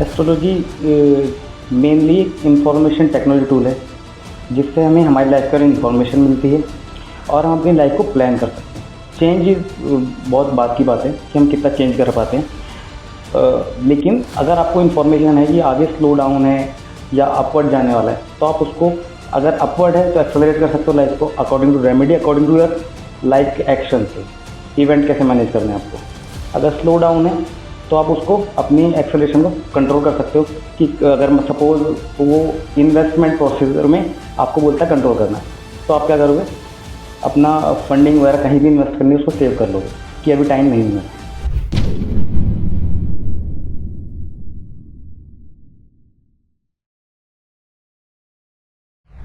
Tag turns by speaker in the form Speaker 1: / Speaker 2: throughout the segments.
Speaker 1: Astrology mainly information technology tool है जिससे हमें हमारी लाइफ का इंफॉर्मेशन मिलती है और हम अपनी लाइफ को प्लान कर सकते हैं। चेंज बहुत बात की बात है कि हम कितना चेंज कर पाते हैं, लेकिन अगर आपको इन्फॉर्मेशन है कि आगे स्लो डाउन है या अपवर्ड जाने वाला है तो आप उसको, अगर अपवर्ड है तो एक्सेलरेट कर सकते हो लाइफ को according to remedy, according to your life action से। इवेंट कैसे मैनेज करने हैं आपको। अगर स्लो डाउन है तो आप उसको अपनी एक्सेलरेशन को कंट्रोल कर सकते हो कि अगर सपोज वो इन्वेस्टमेंट प्रोसीजर में आपको बोलता है कंट्रोल करना है तो आप क्या करोगे, अपना फंडिंग वगैरह कहीं भी इन्वेस्ट करनी है उसको सेव कर लोगे कि अभी टाइम नहीं है।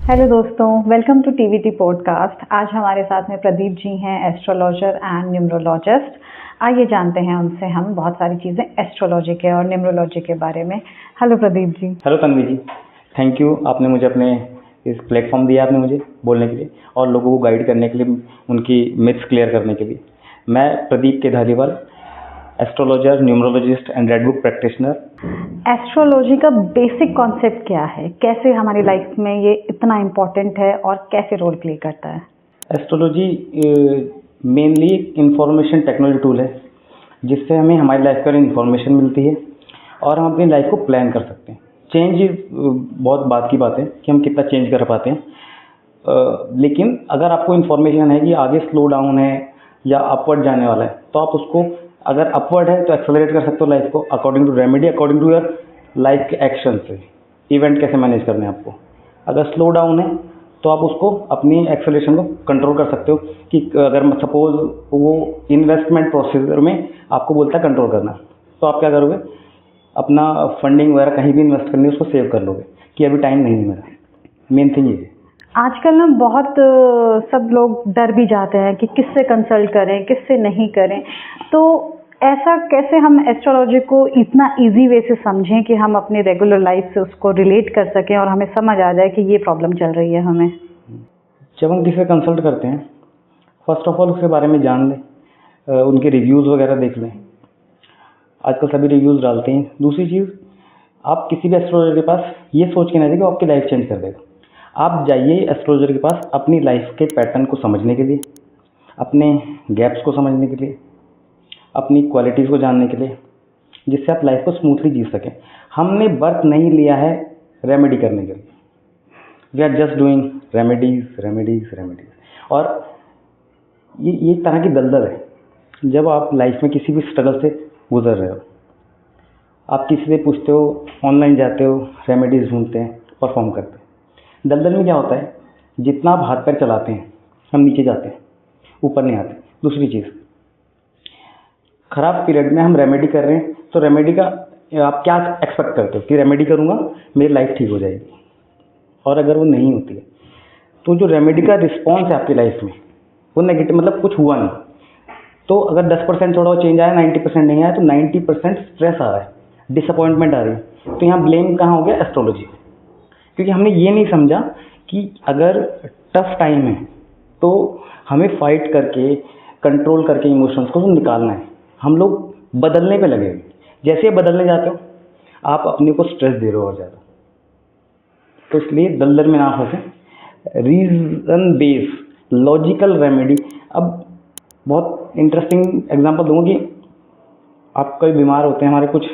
Speaker 2: हेलो दोस्तों, वेलकम टू टीवीटी पॉडकास्ट। आज हमारे साथ में प्रदीप जी हैं, एस्ट्रोलॉजर एंड न्यूमरोलॉजिस्ट। आइए जानते हैं उनसे हम बहुत सारी चीज़ें एस्ट्रोलॉजी के और न्यूमरोलॉजी के बारे में। Hello Pradeep ji.
Speaker 1: Hello Tanvi ji, thank you, आपने मुझे अपने इस प्लेटफॉर्म दिया आपने मुझे बोलने के लिए और लोगों को गाइड करने के लिए, उनकी मिथ्स क्लियर करने के लिए। मैं प्रदीप के Dhaliwal, astrologer, numerologist and red book practitioner.
Speaker 2: Astrology का बेसिक कॉन्सेप्ट क्या है, कैसे हमारी लाइफ में ये इतना इम्पोर्टेंट है और कैसे रोल प्ले करता है?
Speaker 1: Astrology mainly information technology tool है जिससे हमें हमारी लाइफ का इंफॉर्मेशन मिलती है और हम अपनी लाइफ को प्लान कर सकते हैं। चेंज बहुत बात की बात है कि हम कितना चेंज कर पाते हैं, लेकिन अगर आपको इन्फॉर्मेशन है कि आगे स्लो डाउन है या अपवर्ड जाने वाला है तो आप उसको, अगर अपवर्ड है तो एक्सेलरेट कर सकते हो लाइफ को according to remedy, according to your life action से। इवेंट कैसे मैनेज करने हैं आपको। अगर स्लो डाउन है तो आप उसको अपनी एक्सेलरेशन को कंट्रोल कर सकते हो कि अगर सपोज वो इन्वेस्टमेंट प्रोसीजर में आपको बोलता है कंट्रोल करना तो आप क्या करोगे, अपना फंडिंग वगैरह कहीं भी इन्वेस्ट करनी है उसको सेव कर लोगे कि अभी टाइम नहीं है मेरा। मेन थिंग ये है।
Speaker 2: आजकल ना बहुत सब लोग डर भी जाते हैं कि किससे कंसल्ट करें, किससे नहीं करें। तो ऐसा कैसे हम एस्ट्रोलॉजी को इतना इजी वे से समझें कि हम अपनी रेगुलर लाइफ से उसको रिलेट कर सकें और हमें समझ आ जाए कि ये प्रॉब्लम चल रही है हमें।
Speaker 1: जब हम किसी से कंसल्ट करते हैं, फर्स्ट ऑफ ऑल उसके बारे में जान लें, उनके रिव्यूज़ वगैरह देख लें। आजकल सभी रिव्यूज़ डालते हैं। दूसरी चीज़, आप किसी भी एस्ट्रोलॉजर के पास ये सोच के ना जाइए कि वो आपकी लाइफ चेंज कर देगा। आप जाइए एस्ट्रोलॉजर के पास अपनी लाइफ के पैटर्न को समझने के लिए, अपने गैप्स को समझने के लिए, अपनी क्वालिटीज़ को जानने के लिए, जिससे आप लाइफ को स्मूथली जी सकें। हमने बर्थ नहीं लिया है रेमेडी करने के लिए। We are just doing remedies remedies remedies. और ये एक तरह की दलदल है। जब आप लाइफ में किसी भी स्ट्रगल से गुजर रहे हो, आप किसी से पूछते हो, ऑनलाइन जाते हो, रेमेडीज ढूंढते हैं, परफॉर्म करते हैं। दलदल में क्या होता है, जितना आप हाथ पैर चलाते हैं हम नीचे जाते हैं, ऊपर नहीं आते। दूसरी चीज़, खराब पीरियड में हम रेमेडी कर रहे हैं तो रेमेडी का आप क्या एक्सपेक्ट करते हो कि रेमेडी करूँगा मेरी लाइफ ठीक हो जाएगी, और अगर वो नहीं होती है तो जो रेमेडी का रिस्पॉन्स है आपकी लाइफ में वो नेगेटिव, मतलब कुछ हुआ नहीं। तो अगर 10% थोड़ा चेंज आया, 90% नहीं आया, तो 90% स्ट्रेस आ रहा है, डिसअपॉइंटमेंट आ रही है। तो यहाँ ब्लेम कहाँ हो गया, एस्ट्रोलॉजी। क्योंकि हमने ये नहीं समझा कि अगर टफ टाइम है तो हमें फाइट करके, कंट्रोल करके इमोशंस को निकालना है। हम लोग बदलने पे लगे हुए। जैसे बदलने जाते हो आप अपने को स्ट्रेस दे रहे हो और ज़्यादा। तो इसलिए दलदल में ना फंसे। Reason base logical remedy. अब बहुत इंटरेस्टिंग एग्जांपल दूंगा कि आप कभी बीमार होते हैं, हमारे कुछ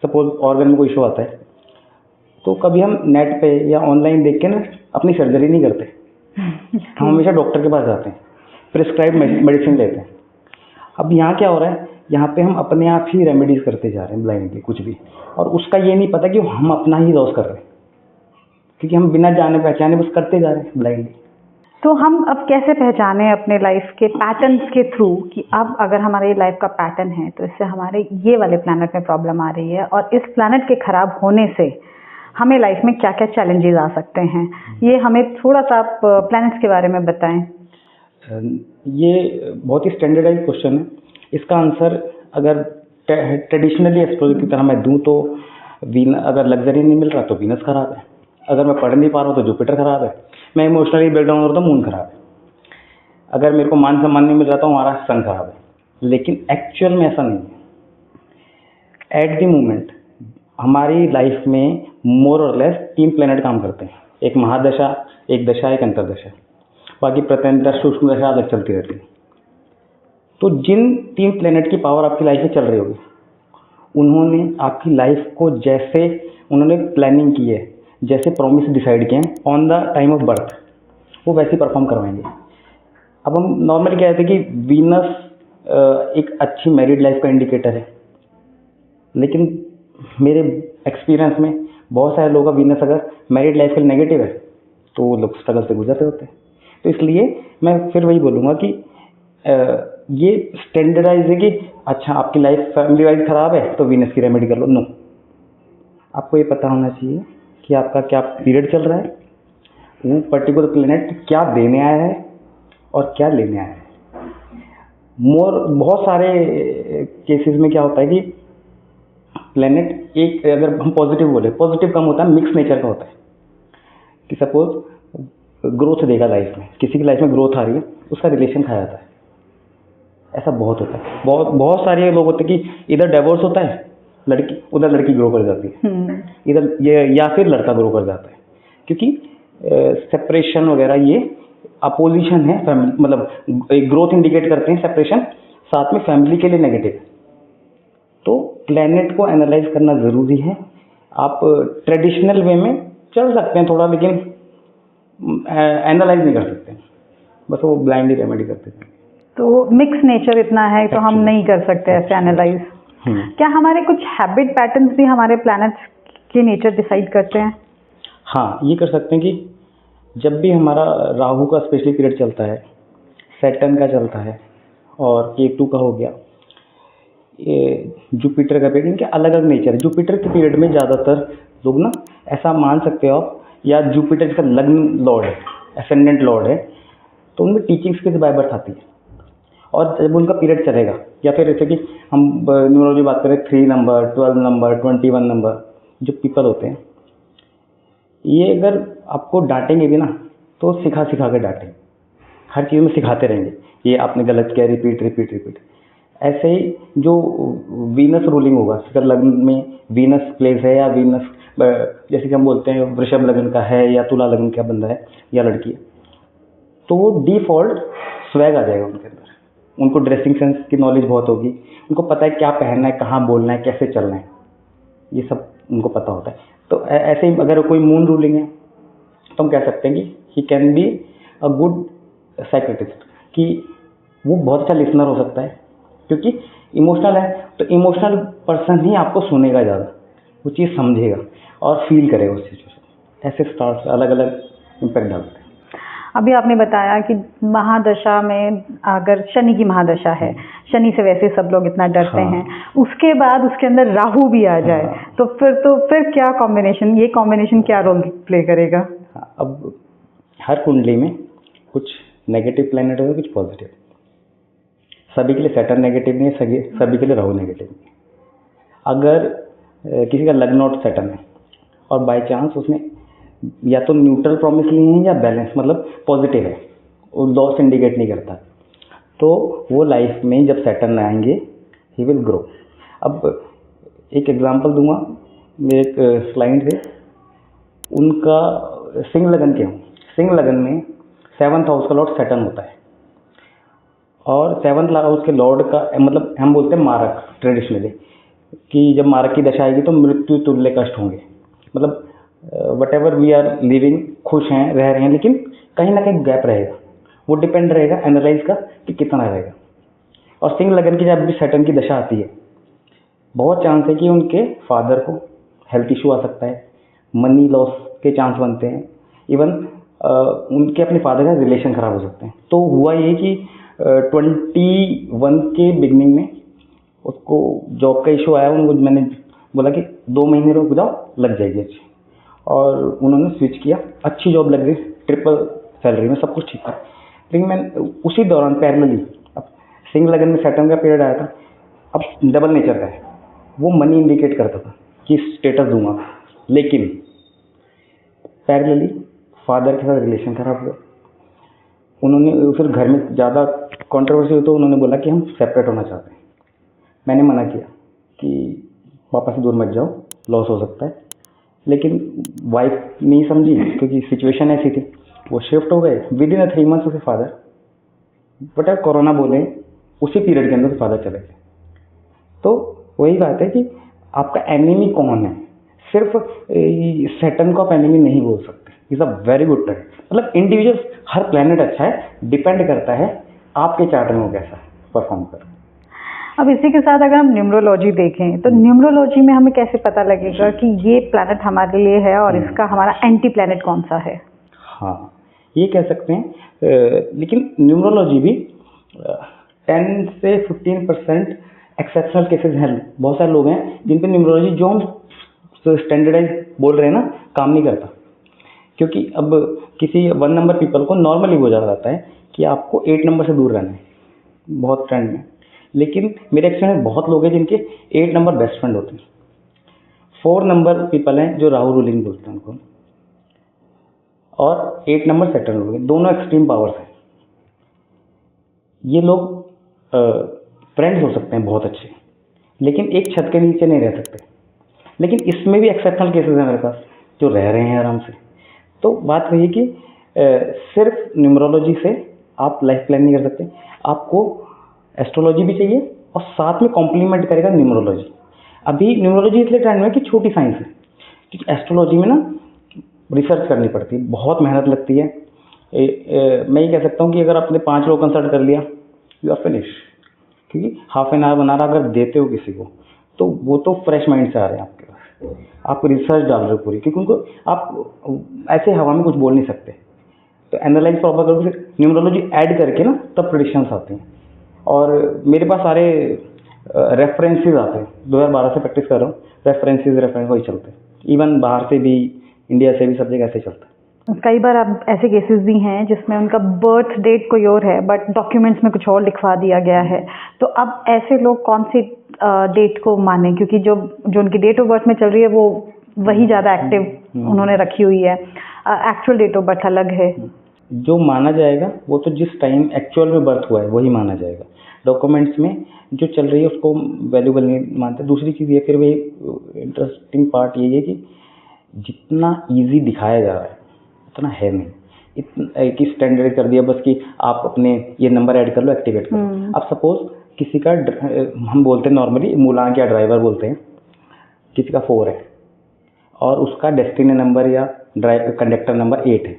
Speaker 1: सपोज ऑर्गन में कोई इशू आता है, तो कभी हम नेट पे या ऑनलाइन देख के ना अपनी सर्जरी नहीं करते। हम हमेशा डॉक्टर के पास जाते हैं, प्रिस्क्राइब मेडिसिन लेते हैं। अब यहाँ क्या हो रहा है, यहाँ पे हम अपने आप ही रेमेडीज करते जा रहे हैं ब्लाइंडली कुछ भी, और उसका ये नहीं पता कि हम अपना ही लॉस कर रहे हैं, क्योंकि हम बिना जाने पहचाने बस करते जा रहे हैं ब्लाइंडली।
Speaker 2: तो हम अब कैसे पहचाने अपने लाइफ के पैटर्न्स के थ्रू कि अब अगर हमारे लाइफ का पैटर्न है तो इससे हमारे ये वाले प्लैनेट में प्रॉब्लम आ रही है, और इस प्लैनेट के खराब होने से हमें लाइफ में क्या क्या चैलेंजेस आ सकते हैं, ये हमें थोड़ा सा आप प्लैनेट्स के बारे में बताएं।
Speaker 1: ये बहुत ही स्टैंडर्डाइज क्वेश्चन है। इसका आंसर अगर ट्रेडिशनली एस्ट्रोलॉजी की तरह मैं दूं तो अगर लग्जरी नहीं मिल रहा तो वीनस खराब है, अगर मैं पढ़ नहीं पा रहा हूँ तो जुपिटर खराब है, मैं इमोशनली ब्रेकडाउन हो रहा तो मून खराब है, अगर मेरे को मान सम्मान नहीं मिल रहा तो हमारा सन खराब है। लेकिन एक्चुअल में ऐसा नहीं है। एट द मोमेंट हमारी लाइफ में मोर और लेस 3 प्लेनेट काम करते हैं, एक महादशा, एक दशा, एक अंतर्दशा, बाकी प्रत्यंतर सूक्ष्म दशा अलग चलती रहती है। तो जिन 3 प्लेनेट की पावर आपकी लाइफ में चल रही होगी, उन्होंने आपकी लाइफ को जैसे उन्होंने प्लानिंग की है, जैसे प्रॉमिस डिसाइड किए हैं on the time of birth, वो वैसे परफॉर्म करवाएंगे। अब हम नॉर्मली कहते हैं कि वीनस एक अच्छी मैरिड लाइफ का इंडिकेटर है, लेकिन मेरे एक्सपीरियंस में बहुत सारे लोगों का वीनस अगर मैरिड लाइफ के लिए नेगेटिव है तो वो लोग स्ट्रगल से गुजरते होते हैं। तो इसलिए मैं फिर वही बोलूँगा कि ये स्टैंडर्डाइज है कि अच्छा आपकी लाइफ फैमिली वाइज ख़राब है तो वीनस की रेमेडी कर लो। नो, आपको ये पता होना चाहिए कि आपका क्या पीरियड चल रहा है, वो पर्टिकुलर प्लेनेट क्या देने आया है और क्या लेने आया है। बहुत सारे केसेस में क्या होता है कि प्लेनेट एक, अगर हम पॉजिटिव बोले, पॉजिटिव कम होता है, मिक्स नेचर का होता है कि सपोज ग्रोथ देगा लाइफ में, किसी की लाइफ में ग्रोथ आ रही है, उसका रिलेशन खाया जाता है। ऐसा बहुत होता है, बहुत सारे लोग होते हैं कि इधर डिवोर्स होता है, लड़की उधर लड़की ग्रो कर जाती है, इधर ये या फिर लड़का ग्रो कर जाता है, क्योंकि सेपरेशन वगैरह ये अपोजिशन है फैमिली, मतलब एक ग्रोथ इंडिकेट करते हैं सेपरेशन, साथ में फैमिली के लिए नेगेटिव है। तो प्लेनेट को एनालाइज करना ज़रूरी है। आप ट्रेडिशनल वे में चल सकते हैं थोड़ा, लेकिन एनालाइज नहीं कर सकते, बस वो ब्लाइंडली रेमेडी करते हैं।
Speaker 2: तो मिक्स नेचर इतना है तो हम नहीं कर सकते ऐसे एनालाइज। क्या हमारे कुछ हैबिट पैटर्न्स भी हमारे प्लैनेट्स के नेचर डिसाइड करते हैं?
Speaker 1: हाँ, ये कर सकते हैं कि जब भी हमारा राहु का स्पेशली पीरियड चलता है, सैटर्न का चलता है और केतु का हो गया, ये जुपिटर का पीरियड, इनके अलग अलग नेचर है। जुपिटर के पीरियड में ज़्यादातर लोग ना ऐसा मान सकते हो आप, या जुपिटर का लग्न लॉर्ड है, एसेंडेंट लॉर्ड है, तो उनमें टीचिंग स्किल्स बाय बर्थ आती है। और जब उनका पीरियड चलेगा, या फिर जैसे कि हम न्यूमरोलॉजी बात करें, 3 नंबर, 12 नंबर, 21 नंबर जो पीपल होते हैं, ये अगर आपको डांटेंगे भी ना तो सिखा सिखा के डांटेंगे, हर चीज़ में सिखाते रहेंगे, ये आपने गलत किया, रिपीट रिपीट रिपीट। ऐसे ही जो वीनस रूलिंग होगा, अगर लग्न में वीनस प्लेस है, या वीनस जैसे कि हम बोलते हैं वृषभ लग्न का है या तुला लग्न का बंदा है या लड़की है, तो वो डिफॉल्ट स्वैग आ जाएगा उनके अंदर। उनको ड्रेसिंग सेंस की नॉलेज बहुत होगी, उनको पता है क्या पहनना है, कहाँ बोलना है, कैसे चलना है, ये सब उनको पता होता है। तो ऐसे ही अगर कोई मून रूलिंग है तो हम कह सकते हैं कि he can be a good psychiatrist, कि वो बहुत अच्छा लिसनर हो सकता है, क्योंकि इमोशनल है, तो इमोशनल पर्सन ही आपको सुनेगा ज़्यादा, वो चीज़ समझेगा और फील करेगा उस सिचुएशन। ऐसे स्टार्स अलग अलग इम्पैक्ट डालते हैं।
Speaker 2: अभी आपने बताया कि महादशा में अगर शनि की महादशा है, शनि से वैसे सब लोग इतना डरते हैं, उसके बाद उसके अंदर राहु भी आ जाए, तो फिर क्या कॉम्बिनेशन, ये कॉम्बिनेशन क्या रोल प्ले करेगा?
Speaker 1: अब हर कुंडली में कुछ नेगेटिव प्लैनेट होगा, कुछ पॉजिटिव। सभी के लिए सैटर्न नेगेटिव नहीं है, सभी के लिए राहु नेगेटिव नहीं है। अगर किसी का लग्न नॉट सैटर्न है और बाय चांस उसने या तो न्यूट्रल प्रॉमिस लिए हैं या बैलेंस, मतलब पॉजिटिव है, वो लॉस इंडिकेट नहीं करता, तो वो लाइफ में जब सैटर्न आएंगे ही विल ग्रो। अब एक एग्जांपल दूंगा, मेरे एक क्लाइंट थे, उनका सिंह लगन के हूँ, सिंह लगन में 7th हाउस का लॉर्ड सैटर्न होता है, और 7th हाउस के लॉर्ड का मतलब हम बोलते हैं मारक ट्रेडिशनली, कि जब मारक की दशा आएगी तो मृत्यु तुल्य कष्ट होंगे, मतलब whatever we are living, खुश हैं, रह रहे हैं, लेकिन कहीं ना कहीं गैप रहेगा, वो डिपेंड रहेगा एनालाइज का कि कितना रहेगा। और सिंह लगन की जब भी सैटर्न की दशा आती है, बहुत चांस है कि उनके फादर को हेल्थ इशू आ सकता है, मनी लॉस के चांस बनते हैं, इवन उनके अपने फादर का रिलेशन खराब हो सकते हैं। तो हुआ ये कि 21 के बिगनिंग में उसको जॉब का इशू आया, उनको मैंने बोला कि 2 महीने रुक जाओ, लग जाएगी अच्छी, और उन्होंने स्विच किया, अच्छी जॉब लग गई, ट्रिपल सैलरी में, सब कुछ ठीक था। लेकिन मैं उसी दौरान पैरेलली, अब सिंह लगन में सैटर्न का पीरियड आया था, अब डबल नेचर का है, वो मनी इंडिकेट करता था कि स्टेटस दूंगा, लेकिन पैरेलली फादर के साथ रिलेशन खराब हुआ, उन्होंने फिर घर में ज़्यादा कंट्रोवर्सी हुई, तो उन्होंने बोला कि हम सेपरेट होना चाहते हैं। मैंने मना किया कि पापा से दूर मत जाओ, लॉस हो सकता है। लेकिन वाइफ नहीं समझी क्योंकि सिचुएशन ऐसी थी, वो शिफ्ट हो गए। विद इन 3 मंथ्स उसके फादर, बट अब कोरोना बोले उसी पीरियड के अंदर उसके फादर चले गए। तो वही बात है कि आपका एनिमी कौन है, सिर्फ सैटर्न को आप एनिमी नहीं बोल सकते। Is a very good planet, मतलब इंडिविजुअल हर प्लैनेट अच्छा है, डिपेंड करता है आपके चार्ट में वो कैसा परफॉर्म कर।
Speaker 2: अब इसी के साथ अगर हम न्यूमरोलॉजी देखें तो न्यूमरोलॉजी में हमें कैसे पता लगेगा कि ये प्लैनेट हमारे लिए है और इसका हमारा एंटी प्लैनेट कौन सा है?
Speaker 1: हाँ, ये कह सकते हैं, लेकिन न्यूमरोलॉजी भी 10 से 15% एक्सेप्शनल केसेस हैं। बहुत सारे लोग हैं जिन पे न्यूमरोलॉजी जो हम स्टैंडर्डाइज बोल रहे हैं ना, काम नहीं करता। क्योंकि अब किसी 1 नंबर पीपल को नॉर्मली बोला जाता है कि आपको 8 नंबर से दूर रहना है, बहुत ट्रेंड में। लेकिन मेरे एक्सपीरियंस में बहुत लोग हैं जिनके 8 नंबर बेस्ट फ्रेंड होते हैं। 4 नंबर पीपल हैं जो राहु रूलिंग बोलते हैं उनको, और 8 नंबर सैटर्न रूलिंग, दोनों एक्सट्रीम पावर्स हैं। ये लोग फ्रेंड्स हो सकते हैं बहुत अच्छे, लेकिन एक छत के नीचे नहीं रह सकते। लेकिन इसमें भी एक्सेप्शनल केसेस हैं मेरे पास जो रह रहे हैं आराम से। तो बात वही है कि सिर्फ न्यूमरोलॉजी से आप लाइफ प्लान नहीं कर सकते, आपको एस्ट्रोलॉजी भी चाहिए और साथ में कॉम्प्लीमेंट करेगा न्यूमरोलॉजी। अभी न्यूमरोलॉजी इसलिए ट्रेंड में कि छोटी साइंस है, क्योंकि एस्ट्रोलॉजी में ना रिसर्च करनी पड़ती है, बहुत मेहनत लगती है। मैं ये कह सकता हूँ कि अगर आपने 5 लोग कंसल्ट कर लिया, यू आर फिनिश। क्योंकि हाफ एन आवर 1 आवर अगर देते हो किसी को, तो वो तो फ्रेश माइंड से आ रहे हैं आपके पास, आप रिसर्च डाल रहे हो पूरी, क्योंकि उनको आप ऐसे हवा में कुछ बोल नहीं सकते। तो एनालाइज प्रॉपर करोगे, फिर न्यूमरोलॉजी ऐड करके ना तब प्रेडिक्शंस आते हैं। और मेरे पास सारे रेफरेंसेस आते हैं, 2012 से प्रैक्टिस कर रहा हूँ, रेफरेंस वही चलते हैं। इवन बाहर से भी, इंडिया से भी, सब जगह ऐसे चलता है।
Speaker 2: कई बार अब ऐसे केसेस भी हैं जिसमें उनका बर्थ डेट कोई और है बट डॉक्यूमेंट्स में कुछ और लिखवा दिया गया है। तो अब ऐसे लोग कौन सी डेट को माने, क्योंकि जो उनकी डेट ऑफ बर्थ में चल रही है वो वही ज़्यादा एक्टिव उन्होंने रखी हुई है, एक्चुअल डेट ऑफ बर्थ अलग है।
Speaker 1: जो माना जाएगा वो तो जिस टाइम एक्चुअल में बर्थ हुआ है वही माना जाएगा। डॉक्यूमेंट्स में जो चल रही है उसको वैल्यूबल नहीं मानते। दूसरी चीज़ ये, फिर वही इंटरेस्टिंग पार्ट ये है कि जितना ईजी दिखाया जा रहा है उतना है नहीं। इतना कि स्टैंडर्ड कर दिया बस कि आप अपने ये नंबर ऐड कर लो, एक्टिवेट कर लो। अब सपोज किसी का हम बोलते हैं नॉर्मली मूलांक या ड्राइवर बोलते हैं, किसी का 4 है और उसका डेस्टिनी नंबर या कंडक्टर नंबर 8 है,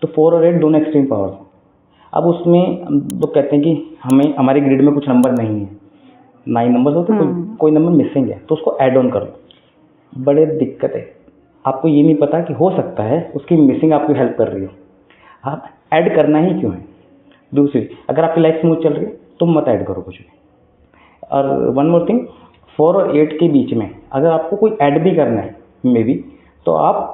Speaker 1: तो 4 और 8 दोनों एक्सट्रीम पावर्स हैं। अब उसमें लोग कहते हैं कि हमारे ग्रिड में कुछ नंबर नहीं है, 9 नंबर होते, कोई नंबर मिसिंग है, तो उसको ऐड ऑन कर लो। बड़े दिक्कत है, आपको ये नहीं पता कि हो सकता है उसकी मिसिंग आपकी हेल्प कर रही हो, आप ऐड करना ही क्यों है। दूसरी, अगर आपकी लाइफ स्मूथ चल रही है तो मत ऐड करो कुछ भी। और वन मोर थिंग, 4 और 8 के बीच में अगर आपको कोई ऐड भी करना है मे बी, तो आप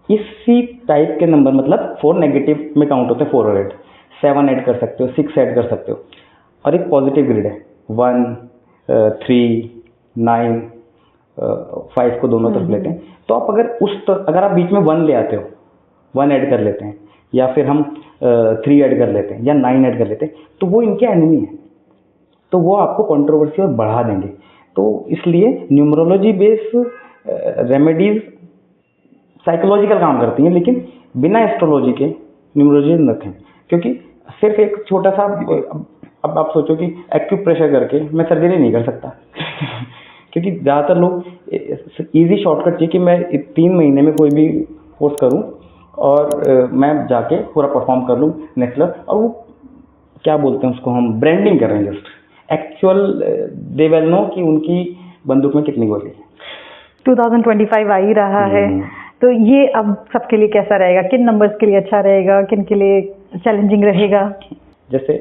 Speaker 1: इसी टाइप के नंबर, मतलब 4 नेगेटिव में काउंट होते हैं, 4 और 8, 7 ऐड कर सकते हो, 6 ऐड कर सकते हो। और एक पॉजिटिव ग्रिड है, 1, 3, 9, 5 को दोनों तरफ लेते हैं। तो आप अगर आप बीच में 1 ले आते हो, 1 ऐड कर लेते हैं, या फिर हम 3 ऐड कर लेते हैं या 9 ऐड कर लेते हैं, तो वो इनके एनिमी है, तो वो आपको कंट्रोवर्सी और बढ़ा देंगे। तो इसलिए न्यूमरोलॉजी बेस रेमेडीज साइकोलॉजिकल काम करती हैं, लेकिन बिना एस्ट्रोलॉजी के न्यूमरोलॉजी रखें। क्योंकि सिर्फ एक छोटा सा, अब आप सोचो कि एक्यूप्रेशर करके मैं सर्जरी नहीं कर सकता क्योंकि ज़्यादातर लोग इजी शॉर्टकट चाहिए कि मैं 3 महीने में कोई भी कोर्स करूं और मैं जाके पूरा परफॉर्म कर लूं नेक्स्ट लेवल। और वो क्या बोलते हैं उसको, हम ब्रांडिंग कर रहे हैं जस्ट। एक्चुअल दे वेल नो कि उनकी बंदूक में कितनी गोली है।
Speaker 2: 2025 आ ही रहा है, तो ये अब सबके लिए कैसा रहेगा? किन नंबर्स के लिए अच्छा रहेगा, किन के लिए चैलेंजिंग रहेगा?
Speaker 1: जैसे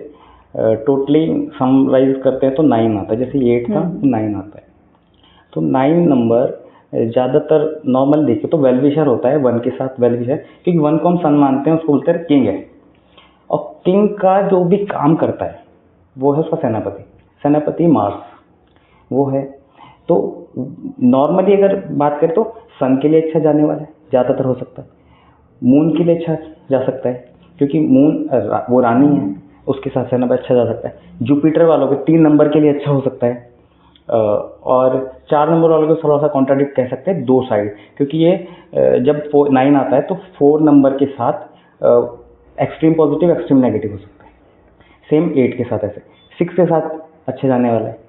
Speaker 1: टोटली समराइज करते हैं तो 9 आता है, जैसे 8 था 9 आता है। तो 9 नंबर ज़्यादातर नॉर्मल देखे तो वेलविशर होता है, 1 के साथ वेलविशर, क्योंकि 1 को हम सन मानते हैं, उसको बोलते हैं किंग है। और किंग का जो भी काम करता है वो है उसका सेनापति मार्स, वो है। तो नॉर्मली अगर बात करें तो सन के लिए अच्छा जाने वाला है, ज़्यादातर हो सकता है। मून के लिए अच्छा जा सकता है, क्योंकि मून वो रानी है, उसके साथ सेनापति अच्छा जा सकता है। जुपिटर वालों के 3 नंबर के लिए अच्छा हो सकता है। और 4 नंबर वाले को थोड़ा सा कॉन्ट्राडिक्ट कह सकते हैं, दो साइड, क्योंकि ये जब 9 आता है तो 4 नंबर के साथ एक्सट्रीम पॉजिटिव एक्सट्रीम नेगेटिव हो सकता है, सेम 8 के साथ ऐसे, 6 के साथ अच्छे जाने वाला है।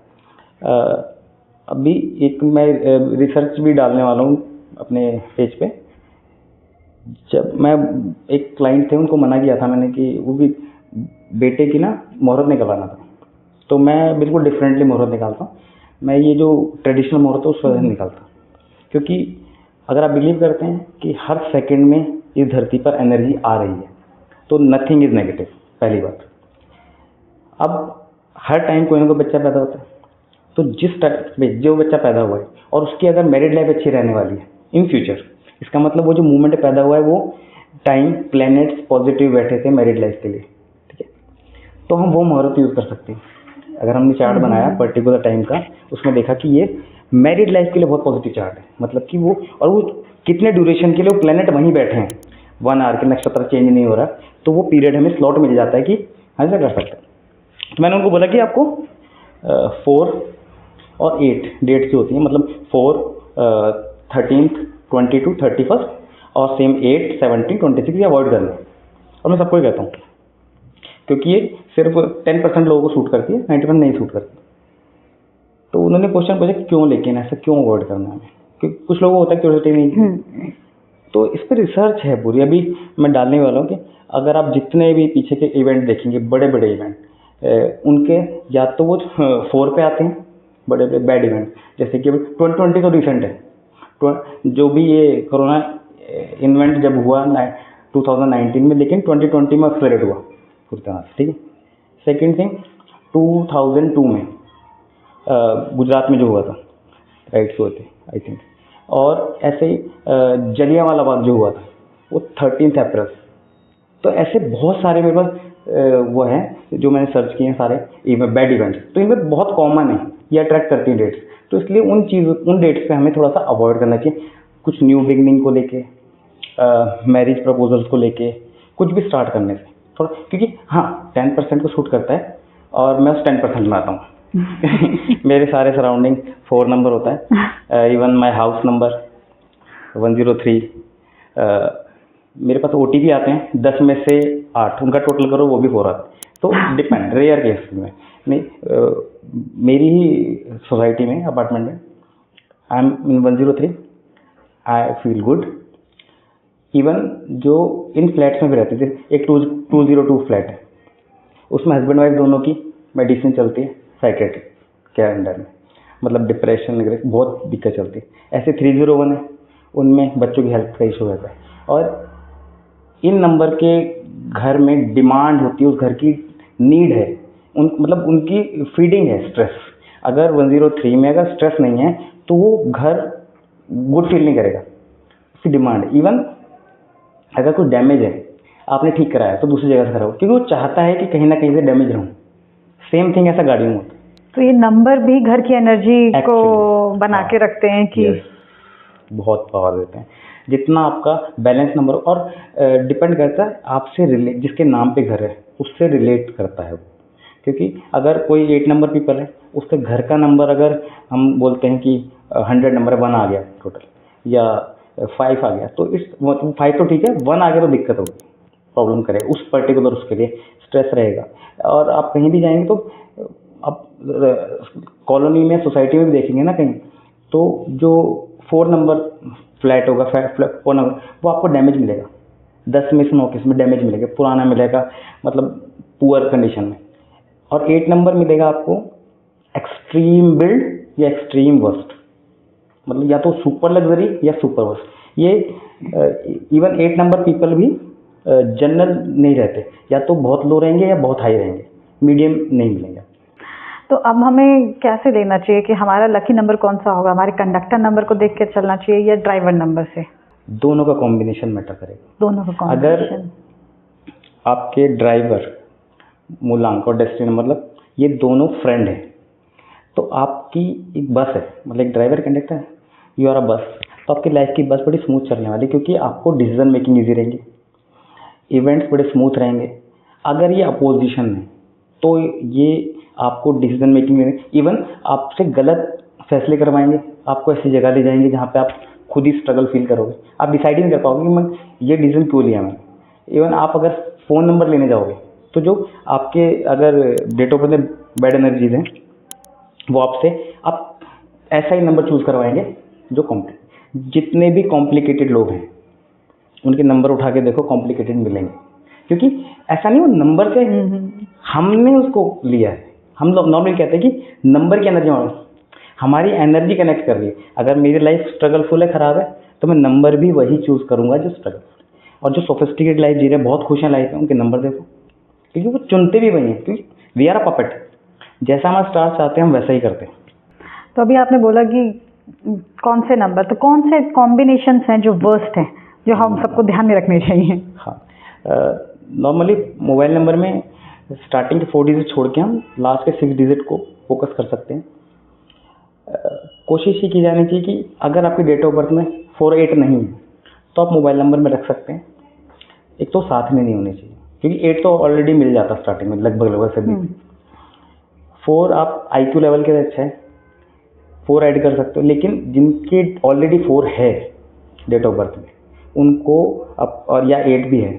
Speaker 1: अभी एक मैं रिसर्च भी डालने वाला हूँ अपने पेज पे। जब मैं एक क्लाइंट थे, उनको मना किया था मैंने कि वो भी बेटे की ना मुहूर्त निकलवाना था, तो मैं बिल्कुल डिफरेंटली मुहूर्त निकालता हूँ। मैं ये जो ट्रेडिशनल मुहूर्त है उस वजह से निकालता हूँ, क्योंकि अगर आप बिलीव करते हैं कि हर सेकंड में इस धरती पर एनर्जी आ रही है, तो नथिंग इज नेगेटिव, पहली बात। अब हर टाइम कोई ना कोई बच्चा पैदा होता है, तो जिस टाइम में जो बच्चा पैदा हुआ है और उसकी अगर मैरिड लाइफ अच्छी रहने वाली है इन फ्यूचर, इसका मतलब वो जो मूवमेंट पैदा हुआ है वो टाइम प्लैनेट्स पॉजिटिव बैठे थे मैरिड लाइफ के लिए, ठीक है, तो हम वो मुहूर्त यूज़ कर सकते हैं। अगर हमने चार्ट बनाया पर्टिकुलर टाइम का, उसमें देखा कि ये मैरिड लाइफ के लिए बहुत पॉजिटिव चार्ट है, मतलब कि वो कितने ड्यूरेशन के लिए वो प्लैनेट वहीं बैठे हैं, 1 आवर के, नक्षत्र चेंज नहीं हो रहा, तो वो पीरियड हमें स्लॉट मिल जाता है कि ऐसा कर सकते हैं। तो मैंने उनको बोला कि आपको 4 और 8 डेट्स जो होती हैं, मतलब 4 13th 22 31 और सेम 8 17 26 ये अवॉइड करना है। और मैं सबको ही कहता हूँ, क्योंकि ये सिर्फ 10% लोगों को सूट करती है, 90% नहीं सूट करती। तो उन्होंने क्वेश्चन पूछा क्यों, लेकिन ऐसा क्यों अवॉइड करना है, क्योंकि कुछ लोगों को होता है क्यूरियोसिटी नहीं। तो इस पर रिसर्च है पूरी, अभी मैं डालने वाला हूँ कि अगर आप जितने भी पीछे के इवेंट देखेंगे, बड़े बड़े इवेंट, उनके या तो वो 4 पे आते हैं, बड़े बड़े बैड इवेंट, जैसे कि 2020 तो रिसेंट है, जो भी ये कोरोना इन्वेंट जब हुआ 2019 में, लेकिन 2020 में एक्सलरेट हुआ पूरी तरह से, ठीक है। सेकेंड थिंग 2002 में गुजरात में जो हुआ था, राइट्स हुए थे आई थिंक, और ऐसे ही जलियांवाला बाग जो हुआ था वो 13 अप्रैल। तो ऐसे बहुत सारे मेरे पास वो हैं जो मैंने सर्च किए हैं सारे बैड इवेंट्स, तो इनमें बहुत कॉमन है, ये अट्रैक्ट करती हैं डेट्स, तो इसलिए उन डेट्स पे हमें थोड़ा सा अवॉइड करना चाहिए। कुछ न्यू बिगनिंग को लेके, मैरिज प्रपोजल्स को लेके, कुछ भी स्टार्ट करने से थोड़ा, क्योंकि हाँ 10% को शूट करता है और मैं उस 10% में आता हूँ। मेरे सारे सराउंडिंग 4 नंबर होता है, इवन माई हाउस नंबर 103, मेरे पास OTP आते हैं 10 में से 8, उनका टोटल करो वो भी 4 आते हैं। तो डिपेंड, रेयर केस में नहीं, मेरी ही सोसाइटी में अपार्टमेंट में I am in 103, I feel good. Even जो इन फ्लैट्स में भी रहते थे, एक 202 फ्लैट है, उसमें हस्बैंड वाइफ दोनों की मेडिसिन चलती है साइकेट्रिक के अंडर में, मतलब डिप्रेशन वगैरह बहुत दिक्कत चलती है। ऐसे 301 है, उनमें बच्चों की हेल्थ का इशू रहता है, और इन नंबर के घर में डिमांड होती है, उस घर की नीड है, मतलब उनकी फीडिंग है स्ट्रेस। अगर 103 में अगर स्ट्रेस नहीं है तो वो घर गुड फील नहीं करेगा, उसकी डिमांड। इवन अगर कोई डैमेज है, आपने ठीक कराया तो दूसरी जगह से कराओ, क्योंकि वो चाहता है कि कहीं ना कहीं से डैमेज रहूँ। सेम थिंग ऐसा गाड़ी में होता है।
Speaker 2: तो ये नंबर भी घर की एनर्जी को बना के रखते हैं कि
Speaker 1: बहुत पावर देते हैं। जितना आपका बैलेंस नंबर, और डिपेंड करता है आपसे रिलेट, जिसके नाम पे घर है उससे रिलेट करता है वो, क्योंकि अगर कोई 8 नंबर पीपल है, उसके घर का नंबर अगर हम बोलते हैं कि 100 नंबर 1 आ गया टोटल, या 5 आ गया, तो इस 5 तो ठीक है, 1 आ गया तो दिक्कत होगी, प्रॉब्लम करे उस पर्टिकुलर, उसके लिए स्ट्रेस रहेगा। और आप कहीं भी जाएंगे तो आप कॉलोनी में, सोसाइटी में भी देखेंगे ना कहीं, तो जो 4 नंबर फ्लैट होगा, 4 नंबर, वो आपको डैमेज मिलेगा, 10 में से 9 केस में डैमेज मिलेगा, पुराना मिलेगा, मतलब पुअर कंडीशन में। और 8 नंबर मिलेगा आपको एक्सट्रीम बिल्ड या एक्सट्रीम वर्स्ट, मतलब या तो सुपर लग्जरी या सुपर वर्स्ट। ये इवन 8 नंबर पीपल भी जनरल नहीं रहते, या तो बहुत लो रहेंगे या बहुत हाई रहेंगे, मीडियम नहीं मिलेंगे।
Speaker 2: तो अब हमें कैसे लेना चाहिए कि हमारा लकी नंबर कौन सा होगा? हमारे कंडक्टर नंबर को देख के चलना चाहिए या ड्राइवर नंबर से?
Speaker 1: दोनों का कॉम्बिनेशन मैटर करेगा।
Speaker 2: दोनों का कॉम्बिनेशन।
Speaker 1: अगर आपके ड्राइवर, मूलांक और डेस्टिनी, मतलब ये दोनों फ्रेंड हैं, तो आपकी एक बस है, मतलब एक driver conductor, you are a bus, तो आपकी लाइफ की बस बड़ी स्मूथ चलने वाली, क्योंकि आपको डिसीजन मेकिंग ईजी रहेंगे, इवेंट्स बड़े स्मूथ रहेंगे। अगर ये अपोजिशन है तो ये आपको डिसीजन मेकिंग लेने, इवन आपसे गलत फैसले करवाएंगे, आपको ऐसी जगह ले जाएंगे जहाँ पे आप खुद ही स्ट्रगल फील करोगे, आप डिसाइड ही नहीं कर पाओगे कि मैं ये डिसीजन क्यों लिया मैंने। इवन आप अगर फ़ोन नंबर लेने जाओगे तो जो आपके अगर डेट ऑफ बर्थ में बैड एनर्जीज हैं वो आपसे आप ऐसा ही नंबर चूज़ करवाएंगे जो जितने भी कॉम्प्लिकेटेड लोग हैं उनके नंबर उठा के देखो कॉम्प्लिकेटेड मिलेंगे, क्योंकि ऐसा नहीं वो नंबर से हमने उसको लिया है। हम लोग नॉर्मली कहते हैं कि नंबर की एनर्जी हमारी एनर्जी कनेक्ट कर रही है। अगर मेरी लाइफ स्ट्रगलफुल है, ख़राब है, तो मैं नंबर भी वही चूज़ करूँगा जो स्ट्रगलफुल है। और जो सोफिस्टिकेट लाइफ जी रहे हैं, बहुत खुश हैं लाइफ में, उनके नंबर देखो, क्योंकि वो चुनते भी वही हैं, क्योंकि वी आर अ पपेट, जैसा हम स्टार चाहते हैं हम वैसा ही करते हैं।
Speaker 2: तो अभी आपने बोला कि कौन से नंबर, तो कौन से कॉम्बिनेशंस हैं जो वर्स्ट हैं, जो हम सबको ध्यान में रखने चाहिए?
Speaker 1: हाँ, नॉर्मली मोबाइल नंबर में स्टार्टिंग के 4 डिजिट छोड़ के हम लास्ट के 6 डिजिट को फोकस कर सकते हैं। कोशिश ये की जानी चाहिए कि अगर आपकी डेट ऑफ बर्थ में 48 नहीं है तो आप मोबाइल नंबर में रख सकते हैं। एक तो साथ में नहीं होने चाहिए, क्योंकि 8 तो ऑलरेडी मिल जाता स्टार्टिंग में लगभग सभी। 4 आप IQ लेवल के अच्छा है, 4 ऐड कर सकते हो, लेकिन जिनके ऑलरेडी 4 है डेट ऑफ बर्थ में उनको और या 8 भी है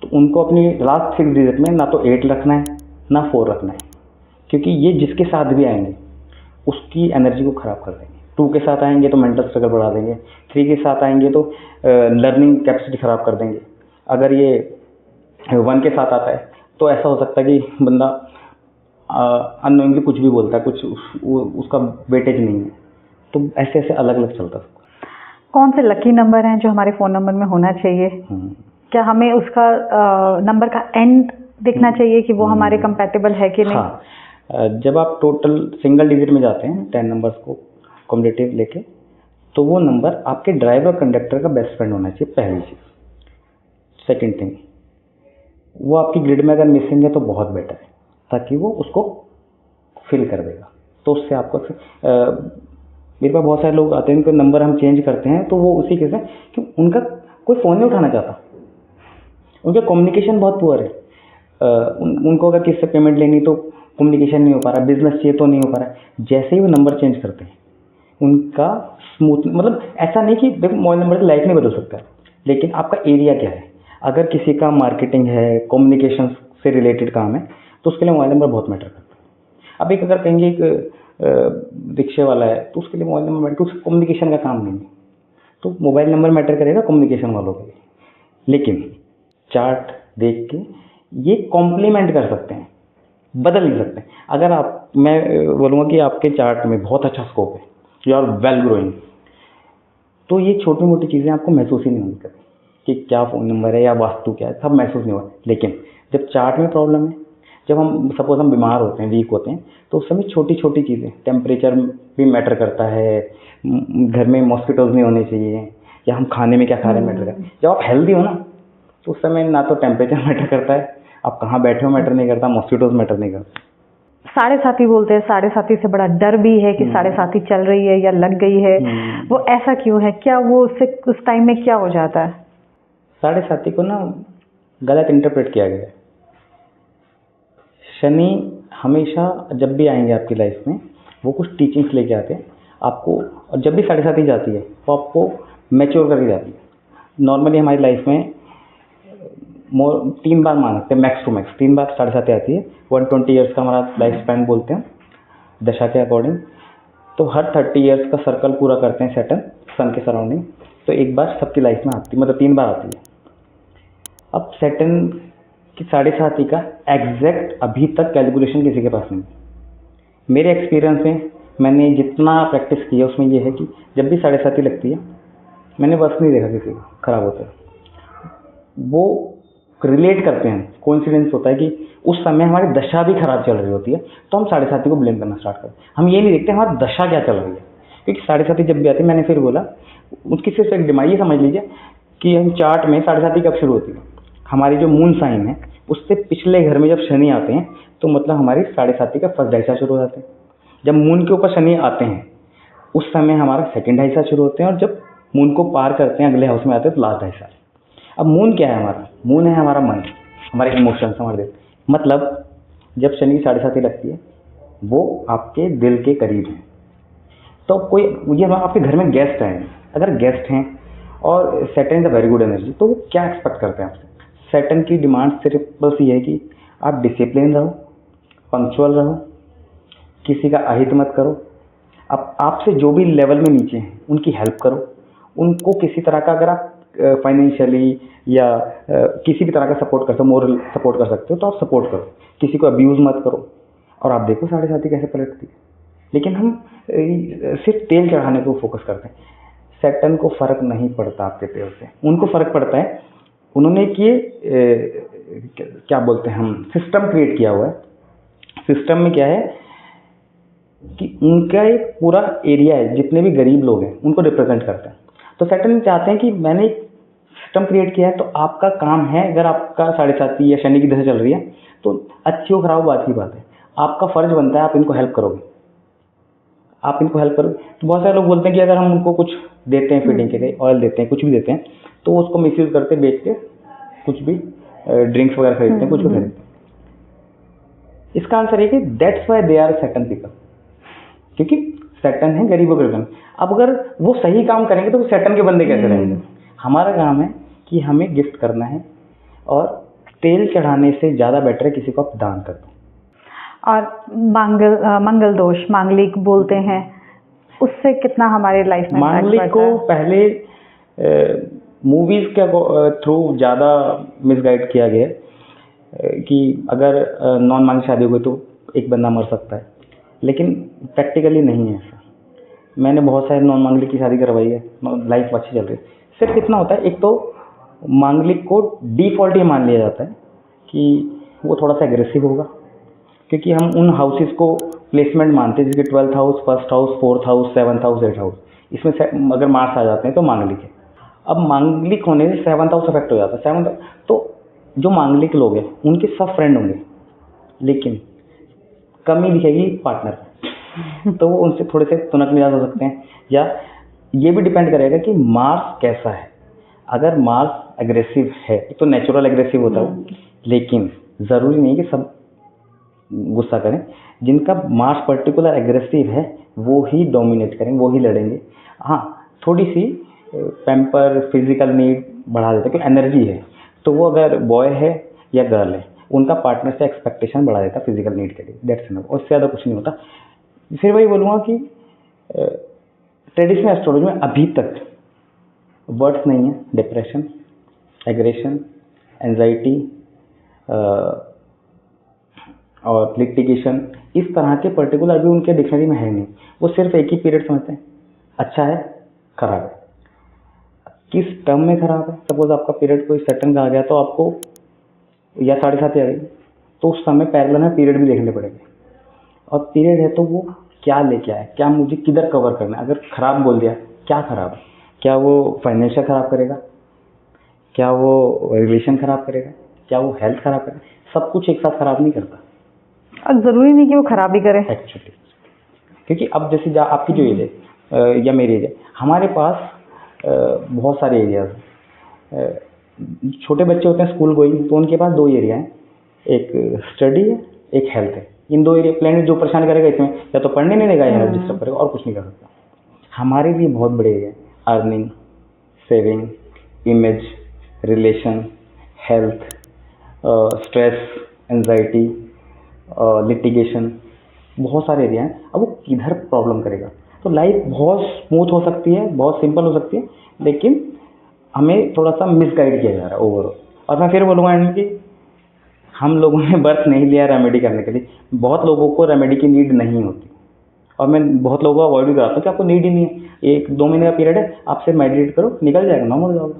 Speaker 1: तो उनको अपनी लास्ट 6 डिजिट में ना तो 8 रखना है ना 4 रखना है, क्योंकि ये जिसके साथ भी आएंगे उसकी एनर्जी को ख़राब कर देंगे। 2 के साथ आएंगे तो मेंटल स्ट्रगल बढ़ा देंगे, 3 के साथ आएंगे तो लर्निंग कैपेसिटी ख़राब कर देंगे। अगर ये 1 के साथ आता है तो ऐसा हो सकता है कि बंदा अननोइंगली कुछ भी बोलता है, कुछ उसका वेटेज नहीं है, तो ऐसे ऐसे अलग अलग चलता है।
Speaker 2: कौन से लकी नंबर हैं जो हमारे फ़ोन नंबर में होना चाहिए? क्या हमें उसका नंबर का एंड देखना चाहिए कि वो हमारे कंपैटिबल है कि नहीं?
Speaker 1: हाँ, जब आप टोटल सिंगल डिजिट में जाते हैं 10 नंबर्स को कॉम्बिनेटिव लेके, तो वो नंबर आपके ड्राइवर कंडक्टर का बेस्ट फ्रेंड होना चाहिए, पहली चीज़। सेकंड थिंग, वो आपकी ग्रिड में अगर मिसिंग है तो बहुत बेटर है, ताकि वो उसको फिल कर देगा। तो उससे आपको मेरे पास बहुत सारे लोग आते हैं, उनका नंबर हम चेंज करते हैं तो वो उसी के से कि उनका कोई फ़ोन नहीं उठाना चाहता, उनका कम्युनिकेशन बहुत पुअर है। उनको अगर किससे पेमेंट लेनी तो कम्युनिकेशन नहीं हो पा रहा, बिजनेस चाहिए तो नहीं हो पा रहा। जैसे ही वो नंबर चेंज करते हैं उनका स्मूथ, मतलब ऐसा नहीं कि देखो मोबाइल नंबर से लाइफ नहीं बदल सकता, लेकिन आपका एरिया क्या है। अगर किसी का मार्केटिंग है, कम्युनिकेशन से रिलेटेड काम है, तो उसके लिए मोबाइल नंबर बहुत मैटर करता है। अब एक अगर कहेंगे एक रिक्शे वाला है तो उसके लिए मोबाइल नंबर मैटर, उसका कम्युनिकेशन का काम नहीं है, तो मोबाइल नंबर मैटर करेगा कम्युनिकेशन वालों के लिए। लेकिन चार्ट देख के ये कॉम्प्लीमेंट कर सकते हैं, बदल नहीं सकते। अगर मैं बोलूँगा कि आपके चार्ट में बहुत अच्छा स्कोप है, यू आर वेल ग्रोइंग, तो ये छोटी मोटी चीज़ें आपको महसूस ही नहीं होनी कभी कि क्या फ़ोन नंबर है या वास्तु क्या है, सब महसूस नहीं होगा। लेकिन जब चार्ट में प्रॉब्लम है, जब हम सपोज हम बीमार होते हैं, वीक होते हैं, तो उस समय छोटी छोटी चीज़ें, टेम्परेचर भी मैटर करता है, घर में मॉस्किटोज नहीं होने चाहिए, या हम खाने में क्या खा रहे हैं मैटर करता है। जब आप हेल्दी हो ना तो उस समय ना तो टेम्परेचर मैटर करता है, आप कहाँ बैठे हो मैटर नहीं करता, मॉस्किटोज मैटर नहीं करता।
Speaker 2: साढ़े साथी बोलते हैं, साढ़े साथी से बड़ा डर भी है कि साढ़े साथी चल रही है या लग गई है, वो ऐसा क्यों है? क्या वो उससे उस टाइम में क्या हो जाता है?
Speaker 1: साढ़े साथी को ना गलत इंटरप्रेट किया गया है। शनि हमेशा जब भी आएंगे आपकी लाइफ में वो कुछ टीचिंग्स लेके आते हैं आपको, और जब भी साढ़े साथी जाती है वो आपको मैच्योर करके जाती है। नॉर्मली हमारी लाइफ में 3 बार मान सकते हैं, मैक्स टू मैक्स 3 बार साढ़े साथी आती है। 120 ईयर्स का हमारा लाइफ स्पैन बोलते हैं दशा के अकॉर्डिंग, तो हर 30 ईयर्स का सर्कल पूरा करते हैं सैटर्न सन के सराउंडिंग, तो एक बार सबकी लाइफ में आती है, मतलब 3 बार आती है। अब सैटर्न की साढ़े साथी का एग्जैक्ट अभी तक कैलकुलेशन किसी के पास नहीं। मेरे एक्सपीरियंस में मैंने जितना प्रैक्टिस किया उसमें ये है कि जब भी साढ़े साथी लगती है, मैंने बस नहीं देखा किसी को खराब होता है, वो रिलेट करते हैं। कोइंसिडेंस होता है कि उस समय हमारी दशा भी खराब चल रही होती है, तो हम साढ़े साथी को ब्लेम करना स्टार्ट करते हैं। हम ये नहीं देखते हमारी दशा क्या चल रही है, क्योंकि साढ़े साथी जब भी आती है, मैंने फिर बोला उसकी सिर्फ एक दिमाग ये समझ लीजिए कि हम चार्ट में साढ़े साथी कब शुरू होती है, हमारी जो मून साइन है उससे पिछले घर में जब शनि आते हैं तो मतलब हमारी साढ़े साथी का फर्स्ट ढाईसा शुरू हो जाते हैं। जब मून के ऊपर शनि आते हैं उस समय हमारा सेकंड ढाईसा शुरू होते हैं, और जब मून को पार करते हैं अगले हाउस में आते हैं तो लास्ट ढाईसा। अब मून क्या है हमारा? मून है हमारा मन, हमारे इमोशंस, हमारे दिल। मतलब जब शनि की साढ़े साथी लगती है वो आपके दिल के करीब हैं। तो कोई ये आपके घर में गेस्ट आए हैं, अगर गेस्ट हैं और Saturn is a very good energy, तो वो क्या एक्सपेक्ट करते हैं आपसे? सैटर्न की डिमांड सिर्फ बस ये है कि आप डिसिप्लिन रहो, पंक्चुअल रहो, किसी का अहित मत करो, अब आपसे जो भी लेवल में नीचे हैं उनकी हेल्प करो, उनको किसी तरह का अगर आप फाइनेंशियली या किसी भी तरह का सपोर्ट कर सकते हो, मोरल सपोर्ट कर सकते हो तो आप सपोर्ट करो, किसी को अब्यूज़ मत करो। और आप देखो 7.5 कैसे पलटती है। लेकिन हम सिर्फ तेल चढ़ाने को फोकस करते हैं। सैटर्न को फ़र्क नहीं पड़ता आपके तेल से, उनको फ़र्क पड़ता है, उन्होंने एक ये क्या बोलते हैं हम सिस्टम क्रिएट किया हुआ है। सिस्टम में क्या है कि उनका एक पूरा एरिया है, जितने भी गरीब लोग हैं उनको रिप्रेजेंट करते हैं। तो सैटर्न चाहते हैं कि मैंने एक सिस्टम क्रिएट किया है, तो आपका काम है, अगर आपका 7.5 या शनि की दशा चल रही है तो अच्छी हो खराब बात की बात है, आपका फ़र्ज बनता है आप इनको हेल्प करोगे, आप इनको हेल्प करोगे। तो बहुत सारे लोग बोलते हैं कि अगर हम उनको कुछ देते हैं फीडिंग के लिए, ऑयल देते हैं, कुछ भी देते हैं, तो वो उसको मिसयूज़ करते बेच के कुछ भी ड्रिंक्स वगैरह खरीदते हैं, कुछ भी खरीदते हैं। इसका आंसर है कि that's why they are Saturn people, क्योंकि सैटर्न है गरीबों के बंदे। अब अगर वो सही काम करेंगे तो वो सैटर्न के बंदे कैसे रहेंगे? हमारा काम है कि हमें गिफ्ट करना है, और तेल चढ़ाने से ज़्यादा बेटर है किसी को आप दान कर दो।
Speaker 2: और मंगल दोष, मांगलिक बोलते हैं, उससे कितना हमारे लाइफ में
Speaker 1: मांगलिक को पहले मूवीज़ के थ्रू ज़्यादा मिसगाइड किया गया कि अगर नॉन मांगलिक शादी हो गई तो एक बंदा मर सकता है, लेकिन प्रैक्टिकली नहीं है ऐसा। मैंने बहुत सारे नॉन मांगलिक की शादी करवाई है, लाइफ अच्छी चल रही है। सिर्फ इतना होता है, एक तो मांगलिक को डिफ़ॉल्ट ही मान लिया जाता है कि वो थोड़ा सा एग्रेसिव होगा, क्योंकि हम उन हाउसेस को प्लेसमेंट मानते हैं, जैसे 12th house, 1st house, 4th house, 7th house, 8th house, इसमें से अगर मार्क्स आ जाते हैं तो मांगलिक है। अब मांगलिक होने से 7th हाउस अफेक्ट हो जाता है। 7th, तो जो मांगलिक लोग हैं उनके सब फ्रेंड होंगे, लेकिन कमी दिखेगी पार्टनर तो वो उनसे थोड़े से तुनक मिजाज हो सकते हैं। या ये भी डिपेंड करेगा कि मार्स कैसा है। अगर मार्स एग्रेसिव है तो नेचुरल एग्रेसिव होता है, लेकिन ज़रूरी नहीं कि सब गुस्सा करें। जिनका मार्स पर्टिकुलर एग्रेसिव है वो ही डोमिनेट करेंगे, वो ही लड़ेंगे। हाँ, थोड़ी सी पैम्पर, फिजिकल नीड बढ़ा देते हैं, क्योंकि एनर्जी है, तो वो अगर बॉय है या गर्ल है उनका पार्टनर से एक्सपेक्टेशन बढ़ा देता है फिजिकल नीड के लिए, दैट्स इनफ, और उससे ज़्यादा कुछ नहीं होता। फिर वही बोलूँगा कि ट्रेडिशनल एस्ट्रोलॉजी में अभी तक वर्ड्स नहीं है डिप्रेशन, एग्रेशन, एंजाइटी और लिटिगेशन, इस तरह के पर्टिकुलर अभी उनके डिक्शनरी में है नहीं। वो सिर्फ एक ही पीरियड समझते हैं, अच्छा है, खराब है। किस टर्म में खराब है? सपोज आपका पीरियड कोई सैटर्न का आ गया तो आपको या 7.5 आ गई, तो उस समय पैरेलल में पीरियड भी देखने पड़ेंगे। और पीरियड है तो वो क्या लेके आए, क्या मुझे किधर कवर करना है। अगर खराब बोल दिया, क्या खराब है? क्या वो फाइनेंशियल खराब करेगा? क्या वो रिलेशन खराब करेगा? क्या वो हेल्थ खराब करेगा? सब कुछ एक साथ खराब नहीं करता,
Speaker 2: और ज़रूरी नहीं कि वो खराब ही करे
Speaker 1: एक्चुअली। क्योंकि अब जैसे आपकी जो एज है या मेरी एज है, हमारे पास बहुत सारे एरियाज हैं। छोटे बच्चे होते हैं स्कूल गोइंग, तो उनके पास 2 एरिया हैं, एक स्टडी है, एक हेल्थ है। इन 2 एरिया प्लेनेट जो परेशान करेगा इसमें, या तो पढ़ने नहीं देगा या हेल्थ डिस्टर्ब करेगा, और कुछ नहीं कर सकता। हमारे लिए बहुत बड़े area, earning, saving, image, relation, health, stress, anxiety, litigation, बहुत सारे एरिया हैं। अब वो किधर प्रॉब्लम करेगा? तो लाइफ बहुत स्मूथ हो सकती है, बहुत सिंपल हो सकती है, लेकिन हमें थोड़ा सा मिसगाइड किया जा रहा है ओवरऑल। और मैं फिर बोलूँगा कि हम लोगों ने बर्थ नहीं लिया रेमेडी करने के लिए। बहुत लोगों को रेमेडी की नीड नहीं होती, और मैं बहुत लोगों को अवॉइड भी कराता हूँ कि आपको नीड ही नहीं है। 1-2 महीने का पीरियड है, आप सिर्फ मेडिटेट करो, निकल जाएगा, नॉर्मल हो जाओगे।